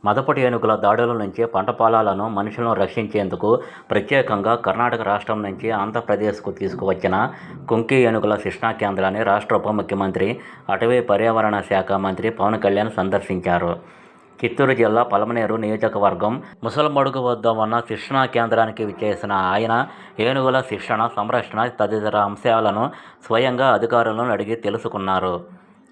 మదపటి ఏనుగుల దాడుల నుంచి పంట పొలాలను మనుషులను రక్షించేందుకు ప్రత్యేకంగా కర్ణాటక రాష్ట్రం నుంచి ఆంధ్రప్రదేశ్కు తీసుకువచ్చిన కుంకి ఏనుగుల శిక్షణా కేంద్రాన్ని రాష్ట్ర ఉప ముఖ్యమంత్రి, అటవీ పర్యావరణ శాఖ మంత్రి పవన్ కళ్యాణ్ సందర్శించారు. చిత్తూరు జిల్లా పలమనేరు నియోజకవర్గం ముసలమడుగు వద్ద ఉన్న శిక్షణా కేంద్రానికి విచ్చేసిన ఆయన ఏనుగుల శిక్షణ, సంరక్షణ తదితర అంశాలను స్వయంగా అధికారులను అడిగి తెలుసుకున్నారు.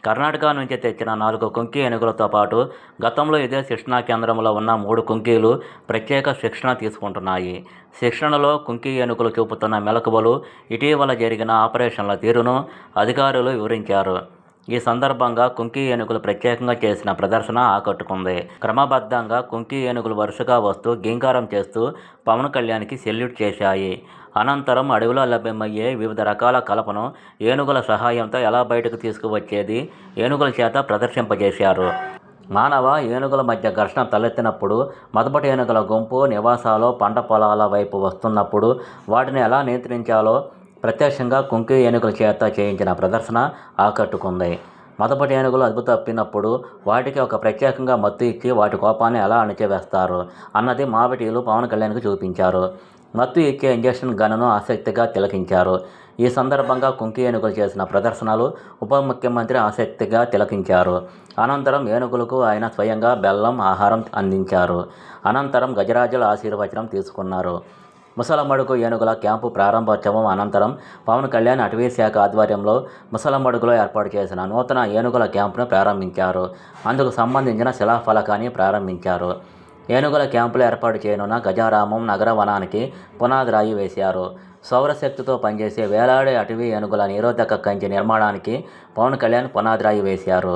కర్ణాటక నుంచి తెచ్చిన 4 కుంకి ఏనుగులతో పాటు గతంలో ఇదే శిక్షణా కేంద్రంలో ఉన్న 3 కుంకీలు ప్రత్యేక శిక్షణ తీసుకుంటున్నాయి. శిక్షణలో కుంకి ఏనుగులు చూపుతున్న మెలకువలు, ఇటీవల జరిగిన ఆపరేషన్ల తీరును అధికారులు వివరించారు. ఈ సందర్భంగా కుంకి ఏనుగులు ప్రత్యేకంగా చేసిన ప్రదర్శన ఆకట్టుకుంది. క్రమబద్ధంగా కుంకి ఏనుగులు వరుసగా వస్తూ గింగారం చేస్తూ పవన్ కళ్యాణ్కి సెల్యూట్ చేశాయి. అనంతరం అడవిలో లభ్యమయ్యే వివిధ రకాల కలపను ఏనుగుల సహాయంతో ఎలా బయటకు తీసుకువచ్చేది ఏనుగుల చేత ప్రదర్శింపజేశారు. మానవ ఏనుగుల మధ్య ఘర్షణ తలెత్తినప్పుడు, మదపటి ఏనుగుల గుంపు నివాసాలు పంట పొలాల వైపు వస్తున్నప్పుడు వాటిని ఎలా నియంత్రించాలో ప్రత్యక్షంగా కుంకి ఏనుగుల చేత చేయించిన ప్రదర్శన ఆకట్టుకుంది. మదపటి ఏనుగులు అదుపు తప్పినప్పుడు వాటికి ఒక ప్రత్యేకంగా మత్తు ఇచ్చి వాటి కోపాన్ని ఎలా అణచివేస్తారు అన్నది మావటీలు పవన్ కళ్యాణ్కి చూపించారు. మత్తు ఇచ్చే ఇంజెక్షన్ గన్ను ఆసక్తిగా తిలకించారు. ఈ సందర్భంగా కుంకి ఏనుగులు చేసిన ప్రదర్శనలు ఉప ముఖ్యమంత్రి ఆసక్తిగా తిలకించారు. అనంతరం ఏనుగులకు ఆయన స్వయంగా బెల్లం, ఆహారం అందించారు. అనంతరం గజరాజుల ఆశీర్వచనం తీసుకున్నారు. ముసలమడుగు ఏనుగుల క్యాంపు ప్రారంభోత్సవం అనంతరం పవన్ కళ్యాణ్ అటవీ శాఖ ఆధ్వర్యంలో ముసలమడుగులో ఏర్పాటు చేసిన నూతన ఏనుగుల క్యాంపును ప్రారంభించారు. అందుకు సంబంధించిన శిలాఫలకాన్ని ప్రారంభించారు. ఏనుగుల క్యాంపులో ఏర్పాటు చేయనున్న గజారామం నగర వనానికి పునాది రాయి వేశారు. సౌరశక్తితో పనిచేసే వేలాడే అటవీ ఏనుగుల నిరోధక కంచె నిర్మాణానికి పవన్ కళ్యాణ్ పునాది రాయి వేశారు.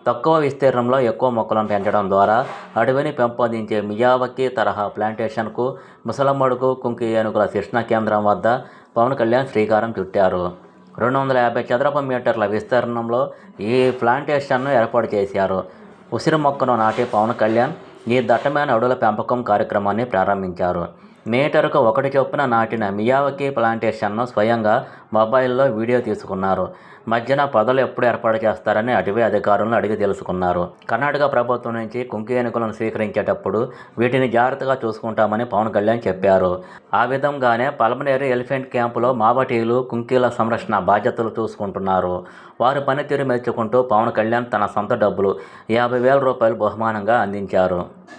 తక్కువ విస్తీర్ణంలో ఎక్కువ మొక్కలను పెంచడం ద్వారా అడవిని పెంపొందించే మియావకీ తరహా ప్లాంటేషన్కు ముసలమడుగు కుంకి ఏనుగుల శిక్షణా కేంద్రం వద్ద పవన్ కళ్యాణ్ శ్రీకారం చుట్టారు. 250 చదరపు మీటర్ల విస్తీర్ణంలో ఈ ప్లాంటేషన్ను ఏర్పాటు చేశారు. ఉసిరి మొక్కను నాటి పవన్ కళ్యాణ్ ఈ దట్టమైన అడవుల పెంపకం కార్యక్రమాన్ని ప్రారంభించారు. మీటరుకు 1 చొప్పున నాటిన మియావకీ ప్లాంటేషన్ను స్వయంగా మొబైల్లో వీడియో తీసుకున్నారు. మధ్యన పొదలు ఎప్పుడు ఏర్పాటు చేస్తారని అటవీ అధికారులను అడిగి తెలుసుకున్నారు. కర్ణాటక ప్రభుత్వం నుంచి కుంకి ఏనుగులను స్వీకరించేటప్పుడు వీటిని జాగ్రత్తగా చూసుకుంటామని పవన్ కళ్యాణ్ చెప్పారు. ఆ విధంగానే పలమనేరు ఎలిఫెంట్ క్యాంపులో మావటీలు కుంకీల సంరక్షణ బాధ్యతలు చూసుకుంటున్నారు. వారి పనితీరు మెచ్చుకుంటూ పవన్ కళ్యాణ్ తన సొంత డబ్బులు 50,000 రూపాయలు బహుమానంగా అందించారు.